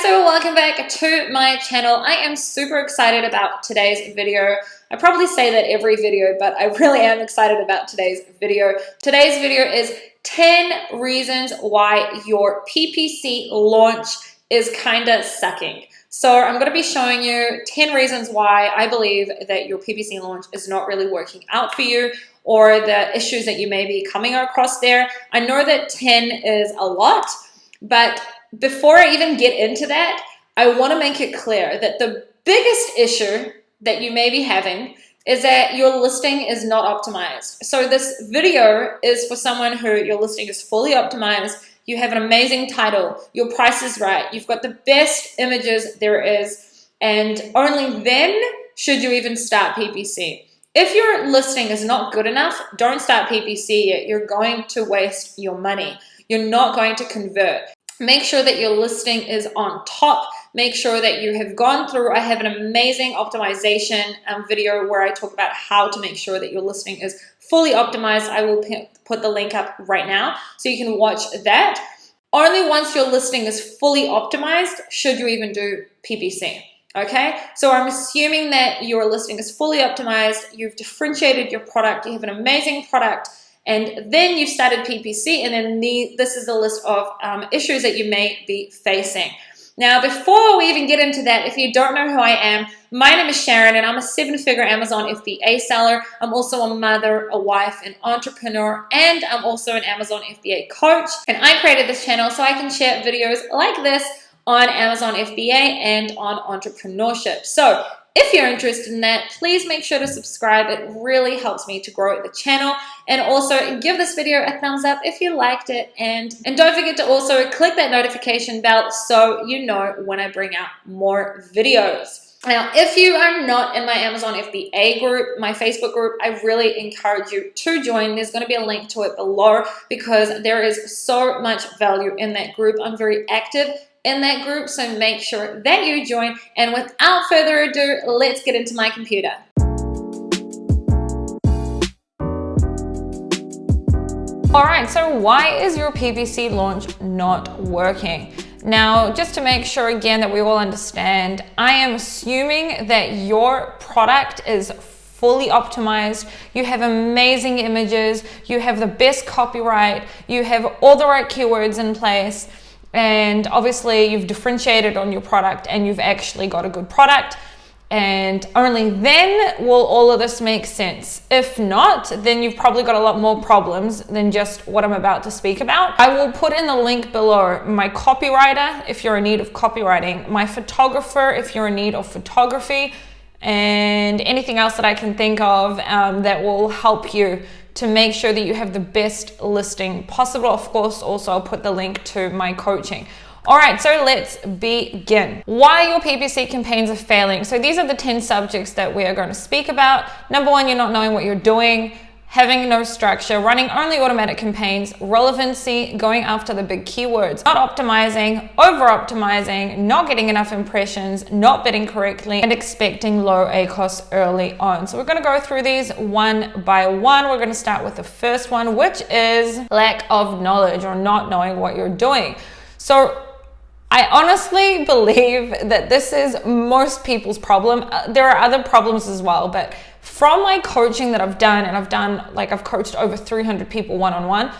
so welcome back to my channel. I am super excited about today's video. I probably say that every video, but I really am excited about today's video. Today's video is 10 reasons why your PPC launch is kinda sucking. So I'm going to be showing you 10 reasons why I believe that your PPC launch is not really working out for you, or the issues that you may be coming across there. I know that 10 is a lot, but before I even get into that, I want to make it clear that the biggest issue that you may be having is that your listing is not optimized. So this video is for someone who your listing is fully optimized, you have an amazing title, your price is right, you've got the best images there is, and only then should you even start PPC. If your listing is not good enough, don't start PPC yet. You're going to waste your money. You're not going to convert. Make sure that your listing is on top. Make sure that you have gone through. I have an amazing optimization video where I talk about how to make sure that your listing is fully optimized. I will put the link up right now so you can watch that. Only once your listing is fully optimized should you even do PPC. Okay, so I'm assuming that your listing is fully optimized, you've differentiated your product, you have an amazing product, and then you've started PPC, and then this is the list of issues that you may be facing. Now, before we even get into that, if you don't know who I am, my name is Sharon, and I'm a 7-figure Amazon FBA seller. I'm also a mother, a wife, an entrepreneur, and I'm also an Amazon FBA coach. And I created this channel so I can share videos like this on Amazon FBA and on entrepreneurship. So if you're interested in that, please make sure to subscribe. It really helps me to grow the channel. And also give this video a thumbs up if you liked it. And don't forget to also click that notification bell so you know when I bring out more videos. Now, if you are not in my Amazon FBA group, my Facebook group, I really encourage you to join. There's going to be a link to it below because there is so much value in that group. I'm very active in that group, so make sure that you join. And without further ado, let's get into my computer. Alright, so why is your PPC launch not working? Now, just to make sure again that we all understand, I am assuming that your product is fully optimized, you have amazing images, you have the best copyright, you have all the right keywords in place, and obviously you've differentiated on your product and you've actually got a good product, and only then will all of this make sense. If not, then you've probably got a lot more problems than just what I'm about to speak about. I will put in the link below my copywriter if you're in need of copywriting, my photographer if you're in need of photography, and anything else that I can think of that will help you to make sure that you have the best listing possible. Of course, also I'll put the link to my coaching. All right, so let's begin. Why your PPC campaigns are failing. So these are the 10 subjects that we are going to speak about. Number one, you're not knowing what you're doing, having no structure, running only automatic campaigns, relevancy, going after the big keywords, not optimizing, over-optimizing, not getting enough impressions, not bidding correctly, and expecting low ACoS early on. So we're going to go through these one by one. We're going to start with the first one, which is lack of knowledge or not knowing what you're doing. So I honestly believe that this is most people's problem. There are other problems as well, but from my coaching that I've done, and I've coached over 300 people one-on-one,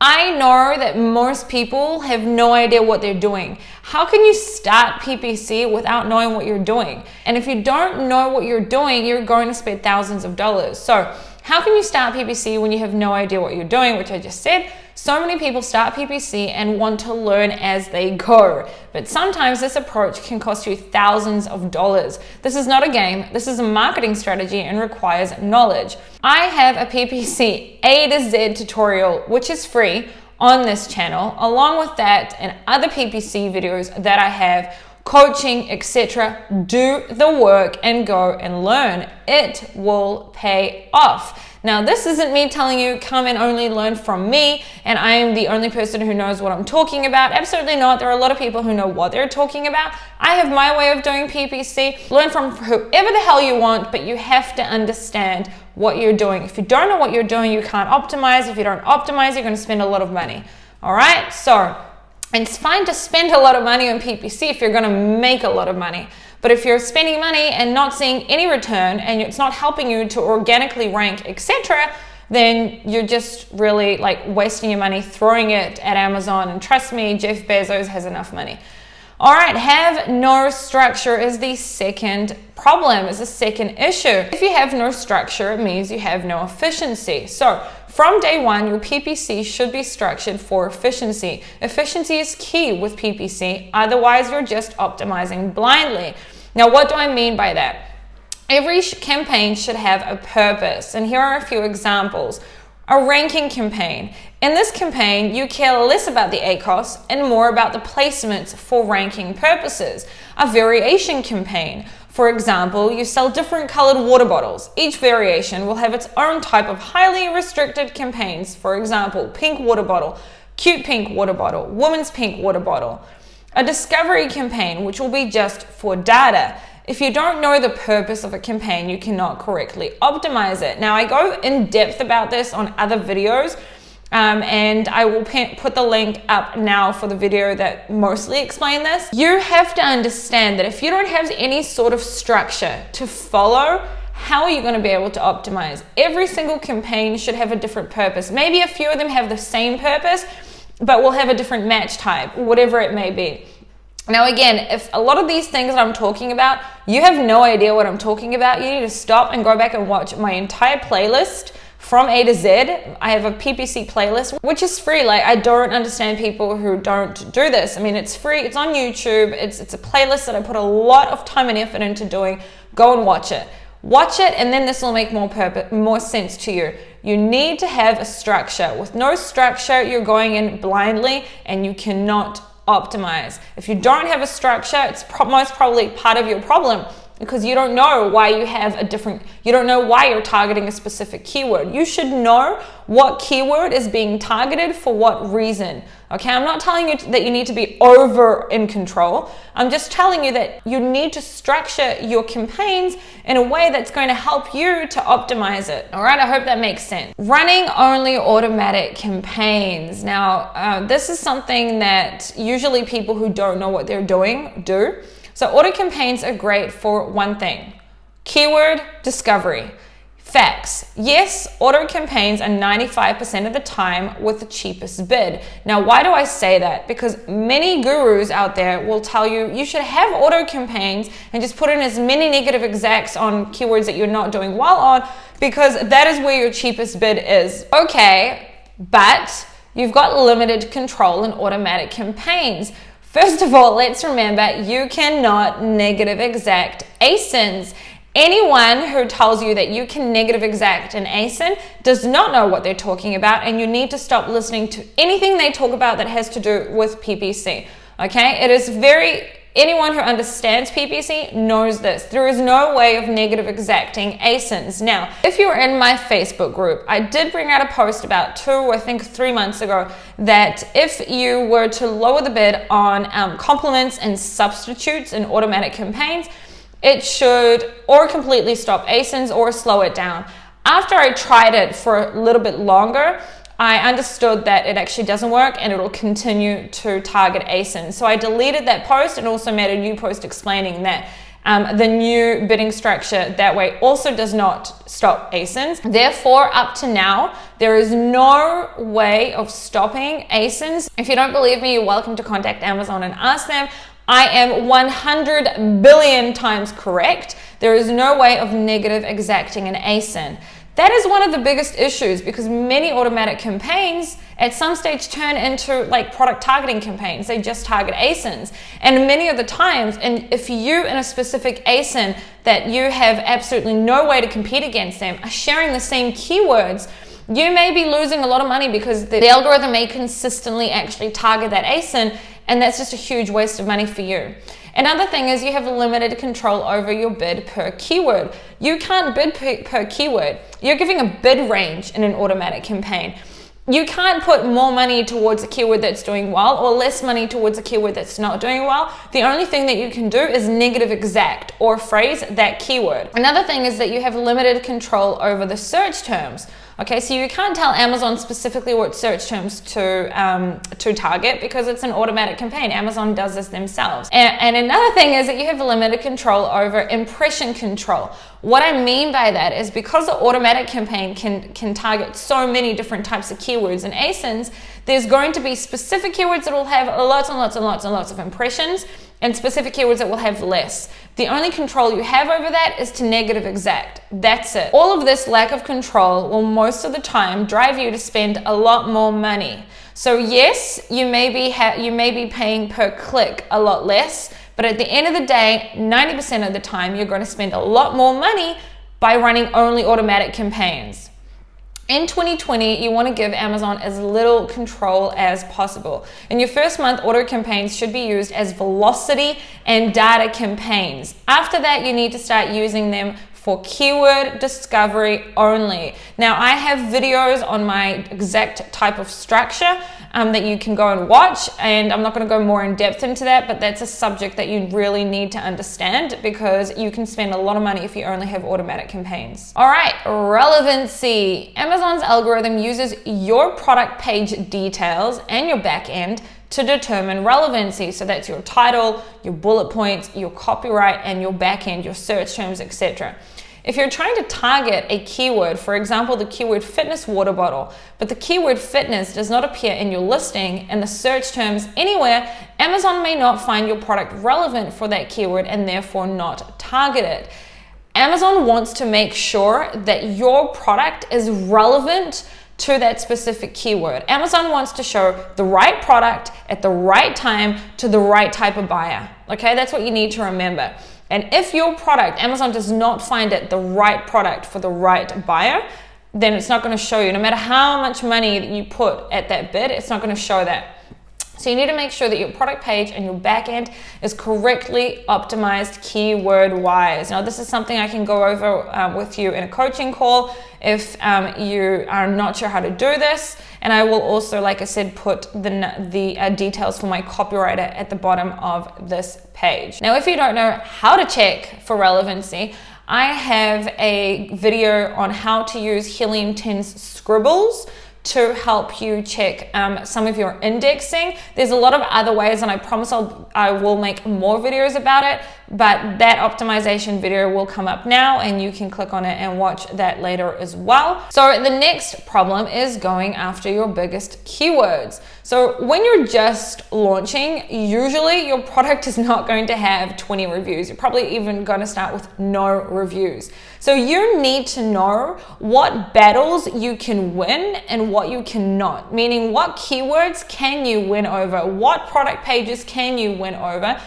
I know that most people have no idea what they're doing. How can you start PPC without knowing what you're doing? And if you don't know what you're doing, you're going to spend thousands of dollars. So how can you start PPC when you have no idea what you're doing, which I just said? So many people start PPC and want to learn as they go, but sometimes this approach can cost you thousands of dollars. This is not a game, this is a marketing strategy and requires knowledge. I have a PPC A to Z tutorial, which is free on this channel, along with that and other PPC videos that I have, coaching, etc. Do the work and go and learn. It will pay off. Now, this isn't me telling you come and only learn from me and I am the only person who knows what I'm talking about. Absolutely not. There are a lot of people who know what they're talking about. I have my way of doing PPC. Learn from whoever the hell you want, but you have to understand what you're doing. If you don't know what you're doing, you can't optimize. If you don't optimize, you're going to spend a lot of money. All right, so It's fine to spend a lot of money on PPC if you're going to make a lot of money. But if you're spending money and not seeing any return and it's not helping you to organically rank, etc., then you're just really like wasting your money, throwing it at Amazon. And trust me, Jeff Bezos has enough money. All right, have no structure is the second problem, is the second issue. If you have no structure, it means you have no efficiency. So from day one, your PPC should be structured for efficiency. Efficiency is key with PPC, otherwise you're just optimizing blindly. Now, what do I mean by that? Every campaign should have a purpose, and here are a few examples. A ranking campaign. In this campaign, you care less about the ACOS and more about the placements for ranking purposes. A variation campaign. For example, you sell different colored water bottles. Each variation will have its own type of highly restricted campaigns. For example, pink water bottle, cute pink water bottle, woman's pink water bottle. A discovery campaign, which will be just for data. If you don't know the purpose of a campaign, you cannot correctly optimize it. Now, I go in depth about this on other videos, and I will put the link up now for the video that mostly explain this. You have to understand that if you don't have any sort of structure to follow, how are you going to be able to optimize? Every single campaign should have a different purpose. Maybe a few of them have the same purpose, but will have a different match type, whatever it may be. Now again, if a lot of these things that I'm talking about, you have no idea what I'm talking about, you need to stop and go back and watch my entire playlist from A to Z. I have a PPC playlist, which is free. Like, I don't understand people who don't do this. I mean, it's free, it's on YouTube, it's a playlist that I put a lot of time and effort into doing. Go and watch it. Watch it, and then this will make more sense to you. You need to have a structure. With no structure, you're going in blindly and you cannot optimize. If you don't have a structure, it's most probably part of your problem, because you don't know why you don't know why you're targeting a specific keyword. You should know what keyword is being targeted for what reason. Okay, I'm not telling you that you need to be over in control. I'm just telling you that you need to structure your campaigns in a way that's going to help you to optimize it. All right, I hope that makes sense. Running only automatic campaigns. Now, this is something that usually people who don't know what they're doing do. So auto campaigns are great for one thing: keyword discovery. Facts. Yes, auto campaigns are 95% of the time with the cheapest bid. Now, why do I say that? Because many gurus out there will tell you you should have auto campaigns and just put in as many negative exacts on keywords that you're not doing well on, because that is where your cheapest bid is. Okay, but you've got limited control in automatic campaigns. First of all, let's remember you cannot negative exact ASINs. Anyone who tells you that you can negative exact an ASIN does not know what they're talking about, and you need to stop listening to anything they talk about that has to do with PPC. Okay, anyone who understands PPC knows this. There is no way of negative exacting ASINs. Now, if you're in my Facebook group, I did bring out a post about 3 months ago that if you were to lower the bid on complements and substitutes in automatic campaigns, it should or completely stop ASINs or slow it down. After I tried it for a little bit longer, I understood that it actually doesn't work and it'll continue to target ASINs. So I deleted that post and also made a new post explaining that the new bidding structure that way also does not stop ASINs. Therefore, up to now, there is no way of stopping ASINs. If you don't believe me, you're welcome to contact Amazon and ask them. I am 100 billion times correct. There is no way of negative exacting an ASIN. That is one of the biggest issues, because many automatic campaigns at some stage turn into like product targeting campaigns. They just target ASINs. And many of the times, and if you in a specific ASIN that you have absolutely no way to compete against them are sharing the same keywords, you may be losing a lot of money because the algorithm may consistently actually target that ASIN, and that's just a huge waste of money for you. Another thing is you have limited control over your bid per keyword. You can't bid per keyword. You're giving a bid range in an automatic campaign. You can't put more money towards a keyword that's doing well or less money towards a keyword that's not doing well. The only thing that you can do is negative exact or phrase that keyword. Another thing is that you have limited control over the search terms. Okay, so you can't tell Amazon specifically what search terms to target because it's an automatic campaign. Amazon does this themselves. And another thing is that you have limited control over impression control. What I mean by that is because the automatic campaign can target so many different types of keywords and ASINs, there's going to be specific keywords that will have lots and lots and lots and lots of impressions, and specific keywords that will have less. The only control you have over that is to negative exact. That's it. All of this lack of control will most of the time drive you to spend a lot more money. So yes, you may be paying per click a lot less, but at the end of the day, 90% of the time, you're going to spend a lot more money by running only automatic campaigns. In 2020, you want to give Amazon as little control as possible. In your first month, auto campaigns should be used as velocity and data campaigns. After that, you need to start using them for keyword discovery only. Now, I have videos on my exact type of structure that you can go and watch, and I'm not going to go more in depth into that, but that's a subject that you really need to understand because you can spend a lot of money if you only have automatic campaigns. All right, relevancy. Amazon's algorithm uses your product page details and your back end to determine relevancy. So that's your title, your bullet points, your copyright, and your back end, your search terms, etc. If you're trying to target a keyword, for example, the keyword fitness water bottle, but the keyword fitness does not appear in your listing and the search terms anywhere, Amazon may not find your product relevant for that keyword and therefore not target it. Amazon wants to make sure that your product is relevant to that specific keyword. Amazon wants to show the right product at the right time to the right type of buyer. Okay, that's what you need to remember. And if your product, Amazon does not find it the right product for the right buyer, then it's not going to show you. No matter how much money that you put at that bid, it's not going to show that. So you need to make sure that your product page and your back end is correctly optimized keyword wise. Now, this is something I can go over with you in a coaching call if you are not sure how to do this. And I will also, like I said, put the details for my copywriter at the bottom of this page. Now, if you don't know how to check for relevancy, I have a video on how to use Helium 10's scribbles to help you check some of your indexing. There's a lot of other ways, and I promise I will make more videos about it, but that optimization video will come up now and you can click on it and watch that later as well. So the next problem is going after your biggest keywords. So when you're just launching, usually your product is not going to have 20 reviews. You're probably even going to start with no reviews. So you need to know what battles you can win and what you cannot, meaning what keywords can you win over, what product pages can you win over,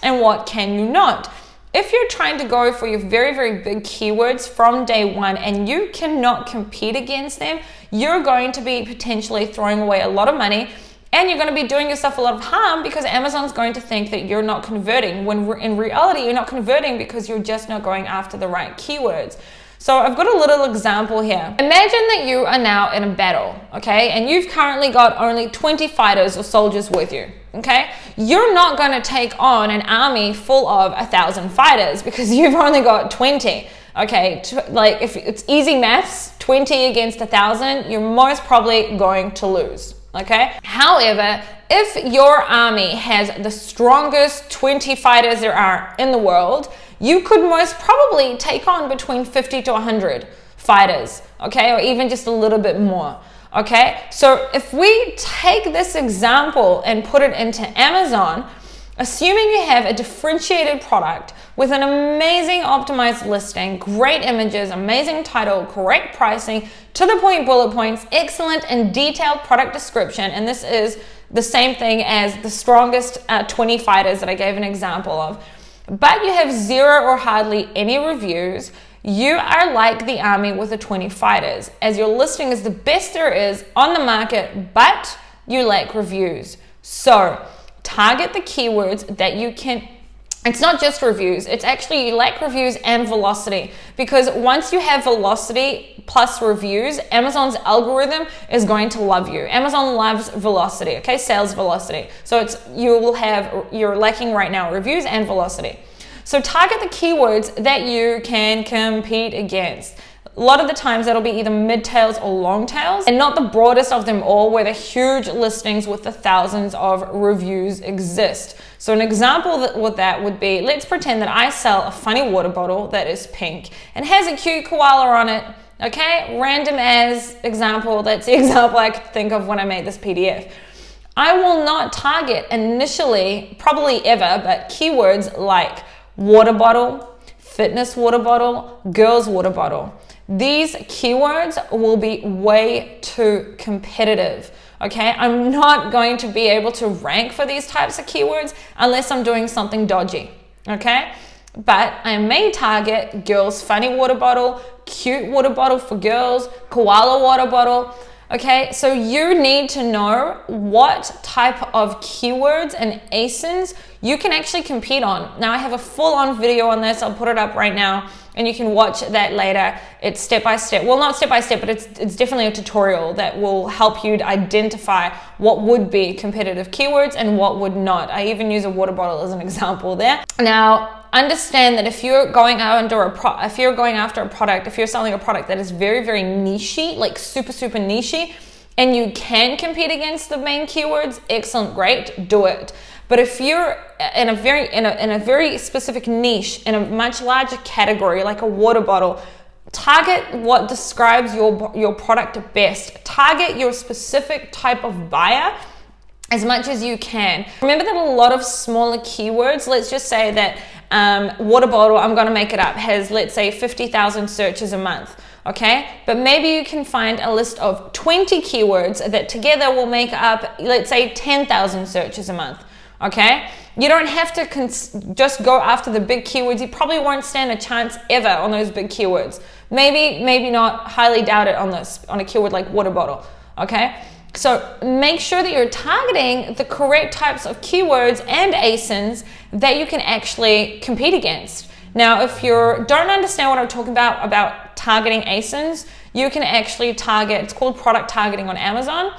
and what can you not. If you're trying to go for your very, very big keywords from day one and you cannot compete against them, you're going to be potentially throwing away a lot of money, and you're going to be doing yourself a lot of harm because Amazon's going to think that you're not converting, when in reality, you're not converting because you're just not going after the right keywords. So I've got a little example here. Imagine that you are now in a battle, okay? And you've currently got only 20 fighters or soldiers with you, okay? You're not going to take on an army full of 1,000 fighters because you've only got 20. Okay, like if it's easy maths, 20 against 1,000, you're most probably going to lose. Okay. However, if your army has the strongest 20 fighters there are in the world, you could most probably take on between 50 to 100 fighters, okay, or even just a little bit more. Okay, so if we take this example and put it into Amazon, assuming you have a differentiated product with an amazing optimized listing, great images, amazing title, correct pricing, to the point bullet points, excellent and detailed product description, and this is the same thing as the strongest 20 fighters that I gave an example of, but you have zero or hardly any reviews, you are like the army with the 20 fighters, as your listing is the best there is on the market, but you lack reviews. So target the keywords that you can. It's not just reviews, it's actually you lack reviews and velocity, because once you have velocity plus reviews, Amazon's algorithm is going to love you. Amazon loves velocity, okay, sales velocity. So you're lacking right now reviews and velocity. So target the keywords that you can compete against. a lot of the times that'll be either mid-tails or long tails, and not the broadest of them all where the huge listings with the thousands of reviews exist. So an example with that would be, let's pretend that I sell a funny water bottle that is pink and has a cute koala on it. Okay, random as example, that's the example I could think of when I made this PDF. I will not target initially, probably ever, but keywords like water bottle, fitness water bottle, girls water bottle. These keywords will be way too competitive, okay? I'm not going to be able to rank for these types of keywords unless I'm doing something dodgy, okay? But I may target girls funny water bottle, cute water bottle for girls, koala water bottle. Okay, so you need to know what type of keywords and ASINs you can actually compete on. Now I have a full-on video on this. I'll put it up right now and you can watch that later. It's step-by-step. Well, not step-by-step, but it's definitely a tutorial that will help you to identify what would be competitive keywords and what would not. I even use a water bottle as an example there. Now, understand that if you're going after a product, if you're selling a product that is very, very niche-y, like super, super niche-y, and you can compete against the main keywords, excellent, great, do it. But if you're in a very specific niche, in a much larger category, like a water bottle, target what describes your product best. Target your specific type of buyer as much as you can. Remember that a lot of smaller keywords, let's just say that water bottle, I'm going to make it up, has, let's say, 50,000 searches a month. Okay, but maybe you can find a list of 20 keywords that together will make up, let's say, 10,000 searches a month. Okay, you don't have to just go after the big keywords. You probably won't stand a chance ever on those big keywords. Maybe not, highly doubt it on a keyword like water bottle. Okay, so make sure that you're targeting the correct types of keywords and ASINs that you can actually compete against. Now, if you don't understand what I'm talking about targeting ASINs, you can actually target, it's called product targeting on Amazon.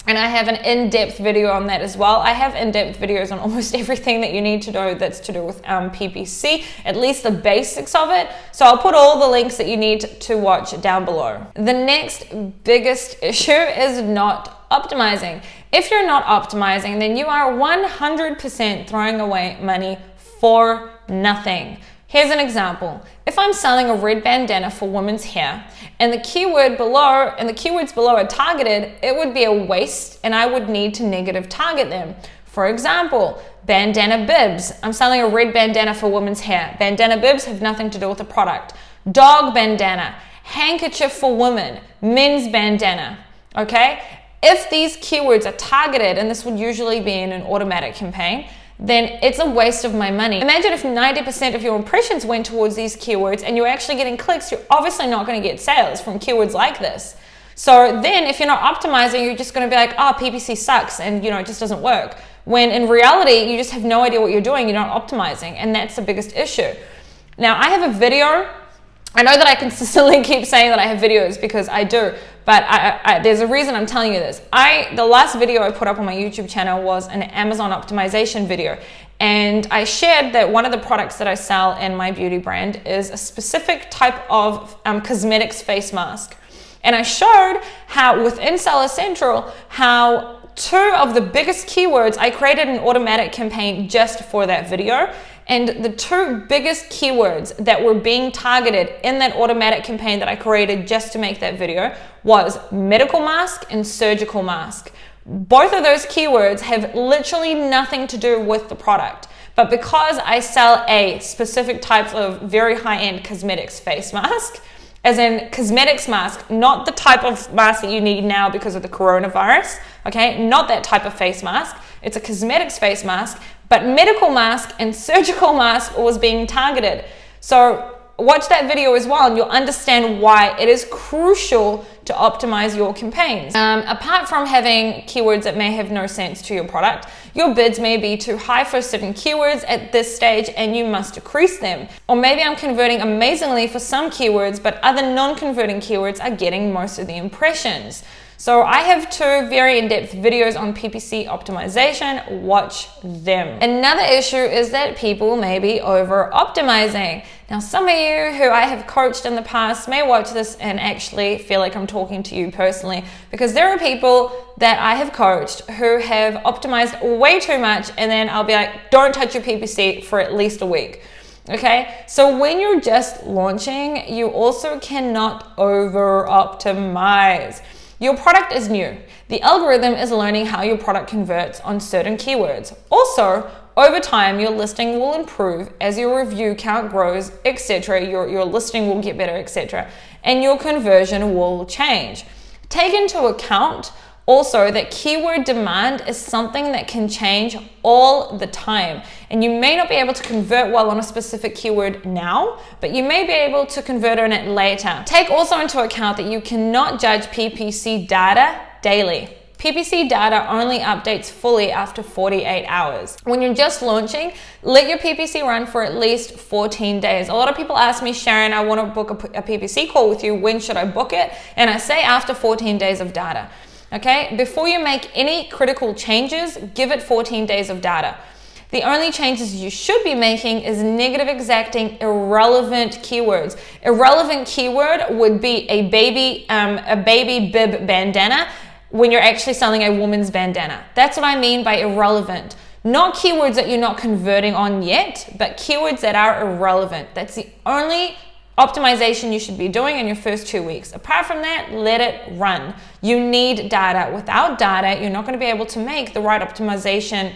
And I have an in-depth video on that as well. I have in-depth videos on almost everything that you need to know that's to do with PPC, at least the basics of it. So I'll put all the links that you need to watch down below. The next biggest issue is not optimizing. If you're not optimizing, then you are 100% throwing away money for nothing. Here's an example. If I'm selling a red bandana for women's hair and the keywords below are targeted, it would be a waste and I would need to negative target them. For example, bandana bibs. I'm selling a red bandana for women's hair. Bandana bibs have nothing to do with the product. Dog bandana, handkerchief for women, men's bandana. Okay? If these keywords are targeted, and this would usually be in an automatic campaign, then it's a waste of my money. Imagine if 90% of your impressions went towards these keywords and you're actually getting clicks, you're obviously not going to get sales from keywords like this. So then if you're not optimizing, you're just going to be like, oh, PPC sucks and it just doesn't work. When in reality, you just have no idea what you're doing, you're not optimizing, and that's the biggest issue. Now, I have a video. I know that I consistently keep saying that I have videos because I do, but there's a reason I'm telling you this. The last video I put up on my YouTube channel was an Amazon optimization video, and I shared that one of the products that I sell in my beauty brand is a specific type of cosmetics face mask. And I showed how within Seller Central, how 2 of the biggest keywords, I created an automatic campaign just for that video. And the 2 biggest keywords that were being targeted in that automatic campaign that I created just to make that video was medical mask and surgical mask. Both of those keywords have literally nothing to do with the product. But because I sell a specific type of very high-end cosmetics face mask, as in cosmetics mask, not the type of mask that you need now because of the coronavirus, okay? Not that type of face mask. It's a cosmetics face mask, but medical mask and surgical mask was being targeted. So watch that video as well and you'll understand why it is crucial to optimize your campaigns. Apart from having keywords that may have no sense to your product, your bids may be too high for certain keywords at this stage and you must decrease them. Or maybe I'm converting amazingly for some keywords, but other non-converting keywords are getting most of the impressions. So I have 2 very in-depth videos on PPC optimization. Watch them. Another issue is that people may be over-optimizing. Now, some of you who I have coached in the past may watch this and actually feel like I'm talking to you personally, because there are people that I have coached who have optimized way too much, and then I'll be like, don't touch your PPC for at least a week. Okay, so when you're just launching, you also cannot over optimize. Your product is new. The algorithm is learning how your product converts on certain keywords. Also, over time, your listing will improve as your review count grows, etc. Your listing will get better, etc. And your conversion will change. Take into account also that keyword demand is something that can change all the time. And you may not be able to convert well on a specific keyword now, but you may be able to convert on it later. Take also into account that you cannot judge PPC data daily. PPC data only updates fully after 48 hours. When you're just launching, let your PPC run for at least 14 days. A lot of people ask me, Sharon, I want to book a PPC call with you. When should I book it? And I say after 14 days of data. Okay, before you make any critical changes, give it 14 days of data. The only changes you should be making is negative exacting irrelevant keywords. Irrelevant keyword would be a baby bib bandana when you're actually selling a woman's bandana. That's what I mean by irrelevant. Not keywords that you're not converting on yet, but keywords that are irrelevant. That's the only optimization you should be doing in your first 2 weeks. Apart from that, let it run. You need data. Without data, you're not going to be able to make the right optimization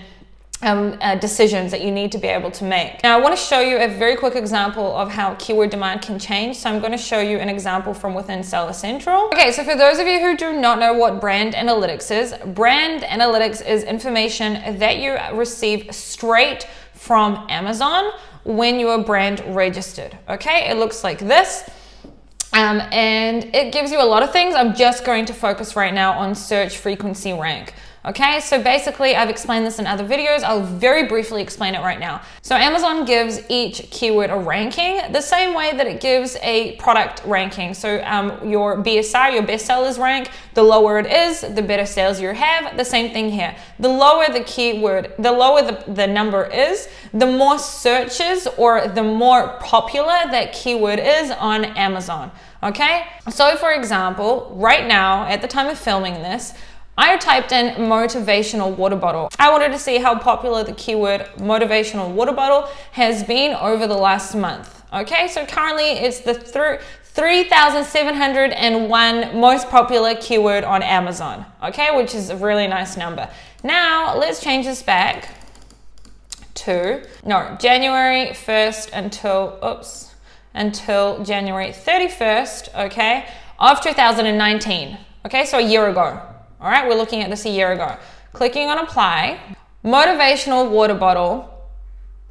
decisions that you need to be able to make. Now, I want to show you a very quick example of how keyword demand can change. So I'm going to show you an example from within Seller Central. Okay, so for those of you who do not know what brand analytics is information that you receive straight from Amazon when you are brand registered. Okay, it looks like this. And it gives you a lot of things. I'm just going to focus right now on search frequency rank. Okay, so basically I've explained this in other videos. I'll very briefly explain it right now. So Amazon gives each keyword a ranking the same way that it gives a product ranking. So your BSR, your best sellers rank, the lower it is, the better sales you have. The same thing here. The lower the keyword, the lower the number is, the more searches or the more popular that keyword is on Amazon. Okay, so for example, right now at the time of filming this, I typed in motivational water bottle. I wanted to see how popular the keyword motivational water bottle has been over the last month. Okay, so currently it's the 3,701 most popular keyword on Amazon. Okay, which is a really nice number. Now let's change this back to January 1st until January 31st, okay, of 2019. Okay, so a year ago. All right, we're looking at this a year ago. Clicking on apply, motivational water bottle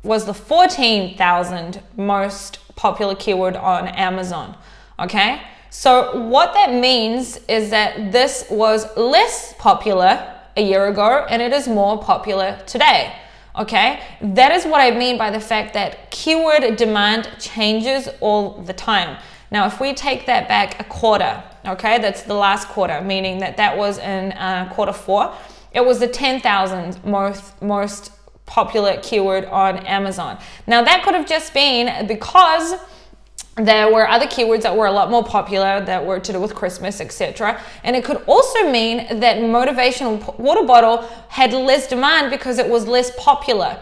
was the 14,000 most popular keyword on Amazon. Okay, so what that means is that this was less popular a year ago and it is more popular today. Okay, that is what I mean by the fact that keyword demand changes all the time. Now, if we take that back a quarter, okay, that's the last quarter, meaning that was in quarter 4. It was the 10,000 most popular keyword on Amazon. Now, that could have just been because there were other keywords that were a lot more popular that were to do with Christmas, etc. And it could also mean that motivational water bottle had less demand because it was less popular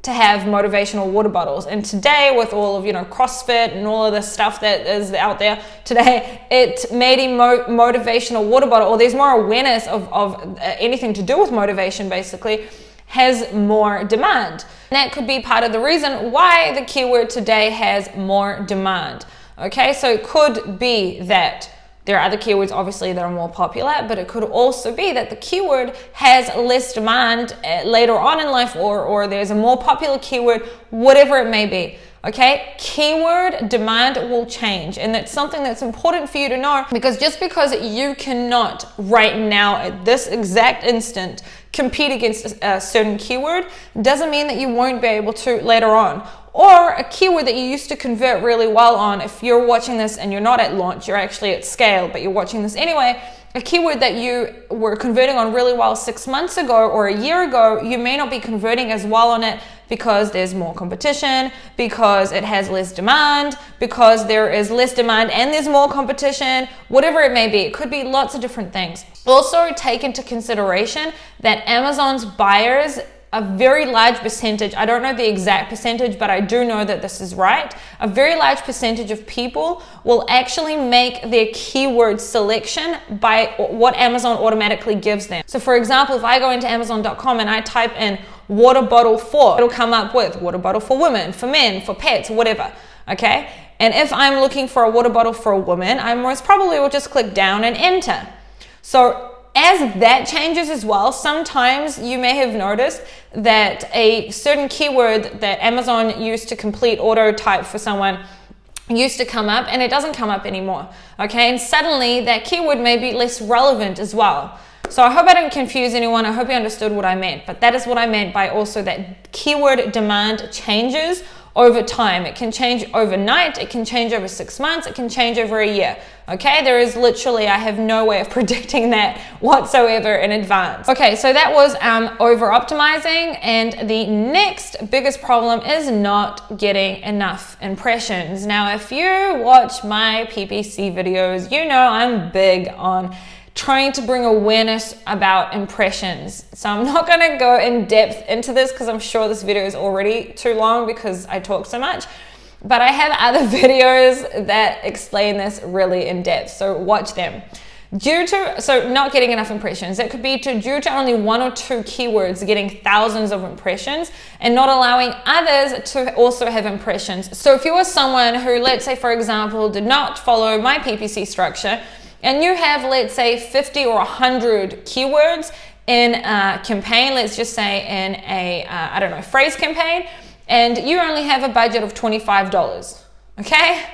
to have motivational water bottles. And today, with all of CrossFit and all of the stuff that is out there today, it made a motivational water bottle, or there's more awareness of anything to do with motivation, basically, has more demand. And that could be part of the reason why the keyword today has more demand. Okay, so it could be that there are other keywords, obviously, that are more popular, but it could also be that the keyword has less demand later on in life, or there's a more popular keyword, whatever it may be. Okay, keyword demand will change, and that's something that's important for you to know, because just because you cannot right now at this exact instant compete against a certain keyword doesn't mean that you won't be able to later on. Or a keyword that you used to convert really well on, if you're watching this and you're not at launch, you're actually at scale, but you're watching this anyway, a keyword that you were converting on really well 6 months ago or a year ago, you may not be converting as well on it because there's more competition, because it has less demand, because there is less demand and there's more competition, whatever it may be. It could be lots of different things. Also take into consideration that Amazon's buyers, a very large percentage, I don't know the exact percentage, but I do know that this is right. A very large percentage of people will actually make their keyword selection by what Amazon automatically gives them. So for example, if I go into Amazon.com and I type in water bottle for, it'll come up with water bottle for women, for men, for pets, whatever, okay? And if I'm looking for a water bottle for a woman, I most probably will just click down and enter. So as that changes as well, sometimes you may have noticed that a certain keyword that Amazon used to complete auto type for someone used to come up and it doesn't come up anymore, okay? And suddenly that keyword may be less relevant as well. So I hope I didn't confuse anyone. I hope you understood what I meant, but that is what I meant by also that keyword demand changes over time. It can change overnight, it can change over 6 months, it can change over a year. Okay, there is literally, I have no way of predicting that whatsoever in advance. Okay, so that was over optimizing, and the next biggest problem is not getting enough impressions. Now, if you watch my PPC videos, you know I'm big on trying to bring awareness about impressions. So I'm not gonna go in depth into this because I'm sure this video is already too long because I talk so much, but I have other videos that explain this really in depth, so watch them. So not getting enough impressions, it could be due to only 1 or 2 keywords getting thousands of impressions and not allowing others to also have impressions. So if you are someone who, let's say for example, did not follow my PPC structure, and you have, let's say, 50 or 100 keywords in a campaign, let's just say in a, I don't know, phrase campaign, and you only have a budget of $25, okay?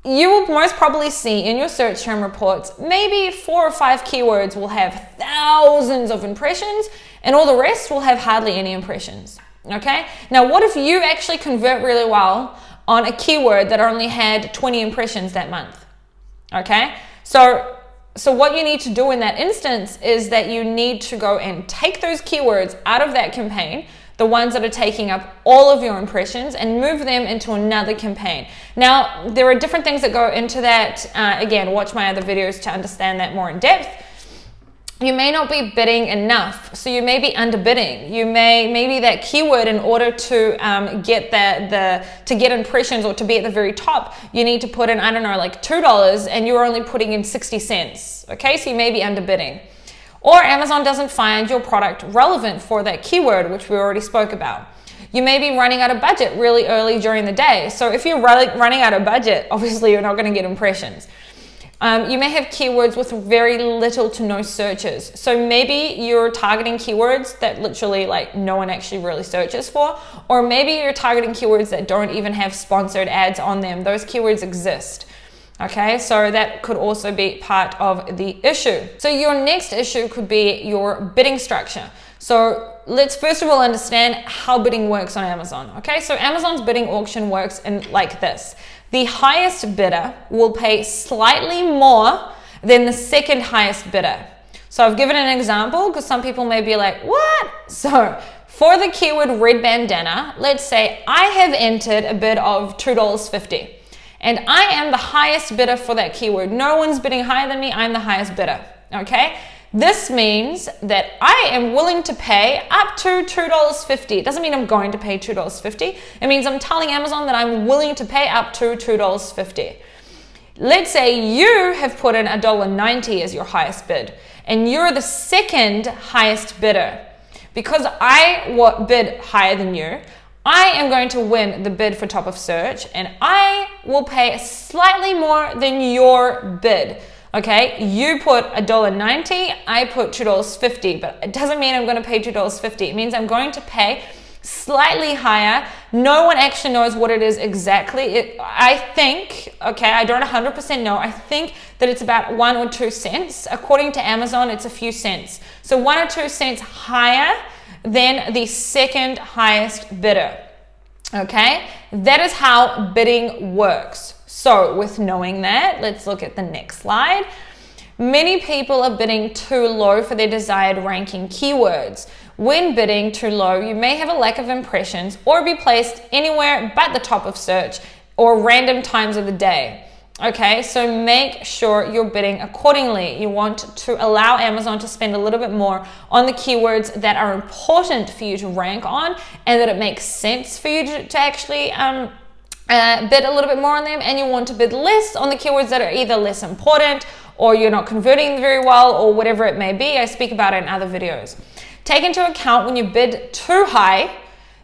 You will most probably see in your search term reports, maybe 4 or 5 keywords will have thousands of impressions, and all the rest will have hardly any impressions, okay? Now, what if you actually convert really well on a keyword that only had 20 impressions that month, okay? So what you need to do in that instance is that you need to go and take those keywords out of that campaign, the ones that are taking up all of your impressions, and move them into another campaign. Now, there are different things that go into that. Again, watch my other videos to understand that more in depth. You may not be bidding enough, so you may be underbidding. Maybe that keyword, in order to get impressions or to be at the very top, you need to put in, I don't know, like $2, and you're only putting in 60 cents. Okay, so you may be underbidding. Or Amazon doesn't find your product relevant for that keyword, which we already spoke about. You may be running out of budget really early during the day. So if you're running out of budget, obviously you're not going to get impressions. You may have keywords with very little to no searches. So maybe you're targeting keywords that literally like no one actually really searches for, or maybe you're targeting keywords that don't even have sponsored ads on them. Those keywords exist. Okay, so that could also be part of the issue. So your next issue could be your bidding structure. So let's first of all understand how bidding works on Amazon. Okay, so Amazon's bidding auction works in like this. The highest bidder will pay slightly more than the second highest bidder. So I've given an example because some people may be like, what? So for the keyword red bandana, let's say I have entered a bid of $2.50 and I am the highest bidder for that keyword. No one's bidding higher than me, I'm the highest bidder, okay? This means that I am willing to pay up to $2.50. It doesn't mean I'm going to pay $2.50. It means I'm telling Amazon that I'm willing to pay up to $2.50. Let's say you have put in $1.90 as your highest bid, and you're the second highest bidder. Because I bid higher than you, I am going to win the bid for top of search, and I will pay slightly more than your bid. Okay, you put $1.90, I put $2.50, but it doesn't mean I'm going to pay $2.50. It means I'm going to pay slightly higher. No one actually knows what it is exactly. I think, okay, I don't 100% know. I think that it's about 1 or 2 cents. According to Amazon, it's a few cents. So 1 or 2 cents higher than the second highest bidder. Okay, that is how bidding works. So with knowing that, let's look at the next slide. Many people are bidding too low for their desired ranking keywords. When bidding too low, you may have a lack of impressions or be placed anywhere but the top of search or random times of the day. Okay, so make sure you're bidding accordingly. You want to allow Amazon to spend a little bit more on the keywords that are important for you to rank on, and that it makes sense for you to actually bid a little bit more on them, and you want to bid less on the keywords that are either less important or you're not converting very well or whatever it may be. I speak about it in other videos. Take into account when you bid too high,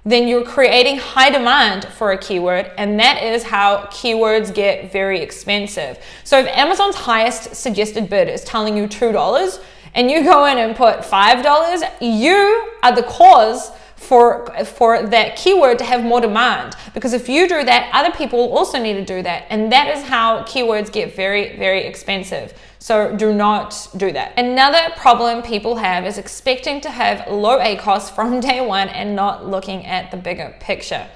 then you're creating high demand for a keyword, and that is how keywords get very expensive. So if Amazon's highest suggested bid is telling you $2 and you go in and put $5, you are the cause for that keyword to have more demand, because if you do that, other people also need to do that, and that is how keywords get very, very expensive. So do not do that. Another problem people have is expecting to have low ACoS from day one and not looking at the bigger picture.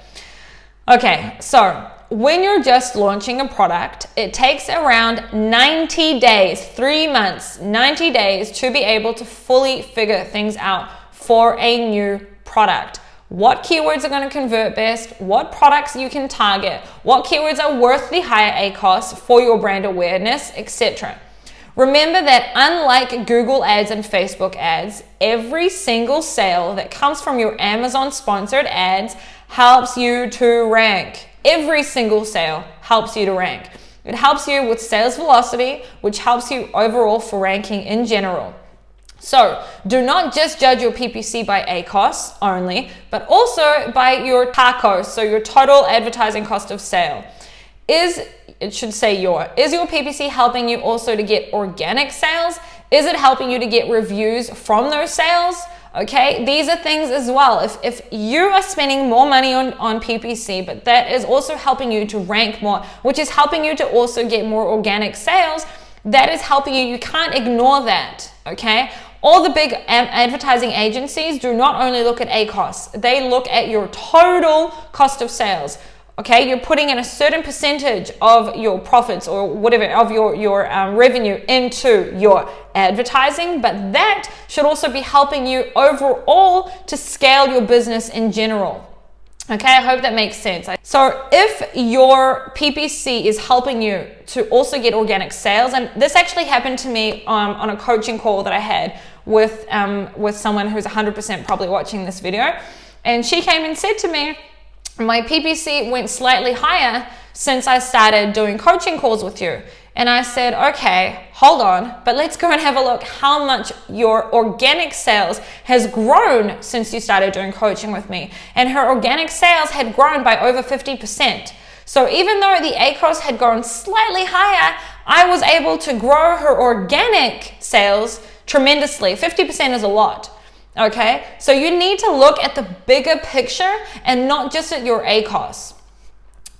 Okay, so when you're just launching a product, it takes around 90 days, 3 months, 90 days to be able to fully figure things out for a new product. What keywords are going to convert best, what products you can target, what keywords are worth the higher ACoS for your brand awareness, etc. Remember that unlike Google ads and Facebook ads, every single sale that comes from your Amazon sponsored ads helps you to rank. Every single sale helps you to rank. It helps you with sales velocity, which helps you overall for ranking in general. So do not just judge your PPC by ACoS only, but also by your TACoS, so your total advertising cost of sale. Is your PPC helping you also to get organic sales? Is it helping you to get reviews from those sales? Okay, these are things as well. If you are spending more money on PPC, but that is also helping you to rank more, which is helping you to also get more organic sales, that is helping you. You can't ignore that, okay? All the big advertising agencies do not only look at ACoS, they look at your total cost of sales. Okay, you're putting in a certain percentage of your profits or whatever, of your revenue into your advertising, but that should also be helping you overall to scale your business in general. Okay, I hope that makes sense. So if your PPC is helping you to also get organic sales, and this actually happened to me on a coaching call that I had with someone who's 100% probably watching this video, and she came and said to me, my PPC went slightly higher since I started doing coaching calls with you. And I said, okay, hold on, but let's go and have a look how much your organic sales has grown since you started doing coaching with me. And her organic sales had grown by over 50%. So even though the ACoS had gone slightly higher, I was able to grow her organic sales tremendously. 50% is a lot. Okay, so you need to look at the bigger picture and not just at your ACoS.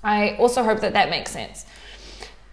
I also hope that makes sense.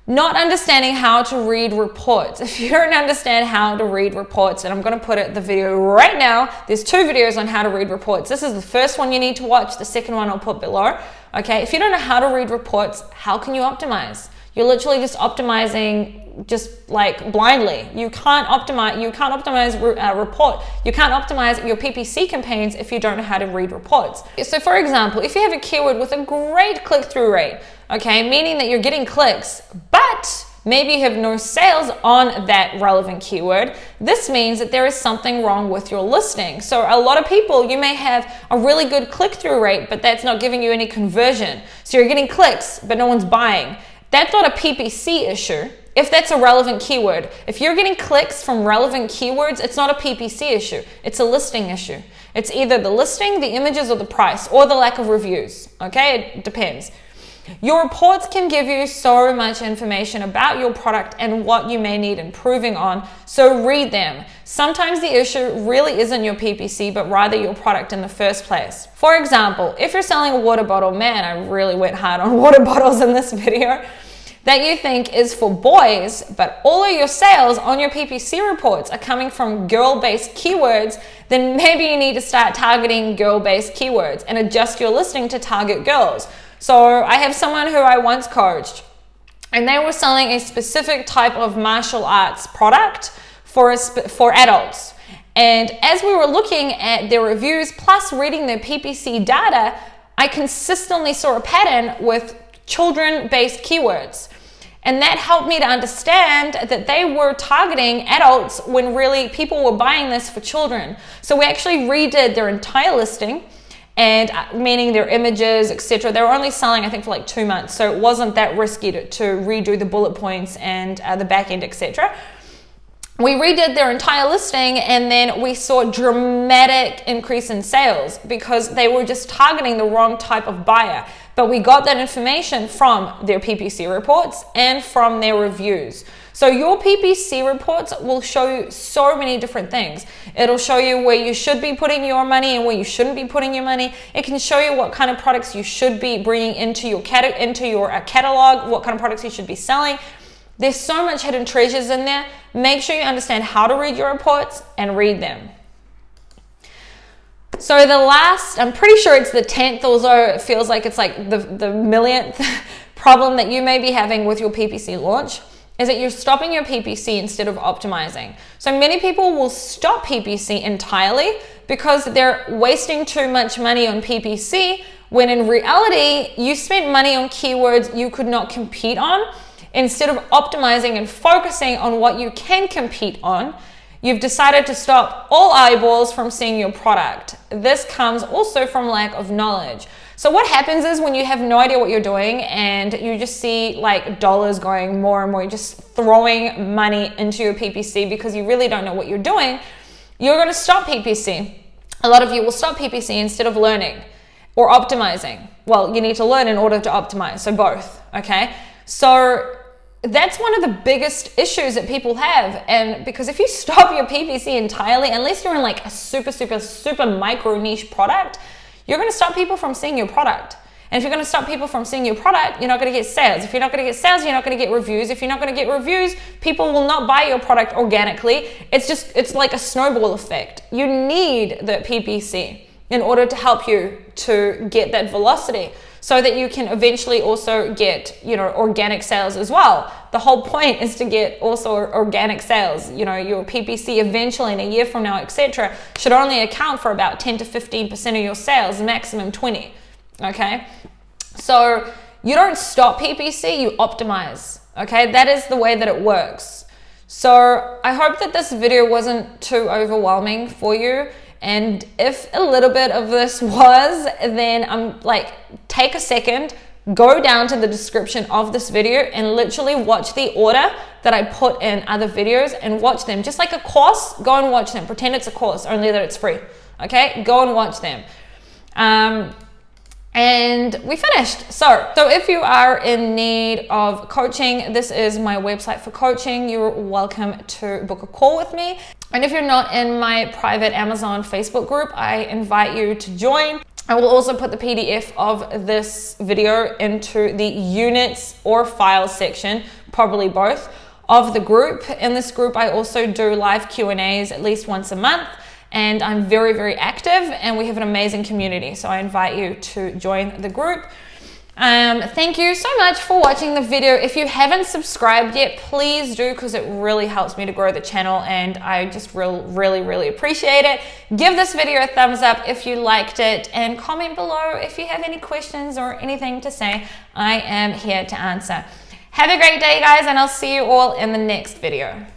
Not understanding how to read reports. If you don't understand how to read reports, and I'm going to put the video right now, there's 2 videos on how to read reports. This is the first one you need to watch. The second one I'll put below. Okay, if you don't know how to read reports, how can you optimize? You're literally just optimizing just like blindly. You can't optimize report. You can't optimize your PPC campaigns if you don't know how to read reports. So for example, if you have a keyword with a great click-through rate, okay, meaning that you're getting clicks, but maybe you have no sales on that relevant keyword, this means that there is something wrong with your listing. So a lot of people, you may have a really good click-through rate, but that's not giving you any conversion. So you're getting clicks, but no one's buying. That's not a PPC issue. If that's a relevant keyword, if you're getting clicks from relevant keywords, it's not a PPC issue. It's a listing issue. It's either the listing, the images, or the price, or the lack of reviews. Okay, it depends. Your reports can give you so much information about your product and what you may need improving on, so read them. Sometimes the issue really isn't your PPC, but rather your product in the first place. For example, if you're selling a water bottle, man, I really went hard on water bottles in this video, that you think is for boys, but all of your sales on your PPC reports are coming from girl-based keywords, then maybe you need to start targeting girl-based keywords and adjust your listing to target girls. So I have someone who I once coached, and they were selling a specific type of martial arts product for adults. And as we were looking at their reviews plus reading their PPC data, I consistently saw a pattern with children-based keywords. And that helped me to understand that they were targeting adults when really people were buying this for children. So we actually redid their entire listing, and meaning their images, etc. They were only selling, I think, for like 2 months. So it wasn't that risky to redo the bullet points and the back end, etc. We redid their entire listing, and then we saw a dramatic increase in sales because they were just targeting the wrong type of buyer. But we got that information from their PPC reports and from their reviews. So your PPC reports will show you so many different things. It'll show you where you should be putting your money and where you shouldn't be putting your money. It can show you what kind of products you should be bringing into your catalog, what kind of products you should be selling. There's so much hidden treasures in there. Make sure you understand how to read your reports and read them. So the last, I'm pretty sure it's the 10th, although it feels like it's like the millionth problem that you may be having with your PPC launch, is that you're stopping your PPC instead of optimizing. So many people will stop PPC entirely because they're wasting too much money on PPC, when in reality, you spent money on keywords you could not compete on. Instead of optimizing and focusing on what you can compete on, you've decided to stop all eyeballs from seeing your product. This comes also from lack of knowledge. So what happens is when you have no idea what you're doing and you just see like dollars going more and more, you're just throwing money into your PPC because you really don't know what you're doing, you're going to stop PPC. A lot of you will stop PPC instead of learning or optimizing. Well, you need to learn in order to optimize, so both, okay? So that's one of the biggest issues that people have. And because if you stop your PPC entirely, unless you're in like a super micro niche product, you're going to stop people from seeing your product. And if you're going to stop people from seeing your product, you're not going to get sales. If you're not going to get sales, you're not going to get reviews. If you're not going to get reviews, people will not buy your product organically. It's like a snowball effect. You need the PPC in order to help you to get that velocity, so that you can eventually also get, organic sales as well. The whole point is to get also organic sales. Your PPC eventually in a year from now, etc., should only account for about 10 to 15% of your sales, maximum 20, okay? So you don't stop PPC, you optimize, okay? That is the way that it works. So I hope that this video wasn't too overwhelming for you. And if a little bit of this was, then I'm like, take a second, go down to the description of this video and literally watch the order that I put in other videos and watch them. Just like a course, go and watch them. Pretend it's a course, only that it's free. Okay, go and watch them. And we finished. So if you are in need of coaching, this is my website for coaching. You're welcome to book a call with me. And if you're not in my private Amazon Facebook group, I invite you to join. I will also put the PDF of this video into the units or files section, probably both, of the group. In this group, I also do live Q&As at least once a month. And I'm very, very active, and we have an amazing community. So I invite you to join the group. Thank you so much for watching the video. If you haven't subscribed yet, please do, because it really helps me to grow the channel, and I just really appreciate it. Give this video a thumbs up if you liked it, and comment below if you have any questions or anything to say. I am here to answer. Have a great day, guys, and I'll see you all in the next video.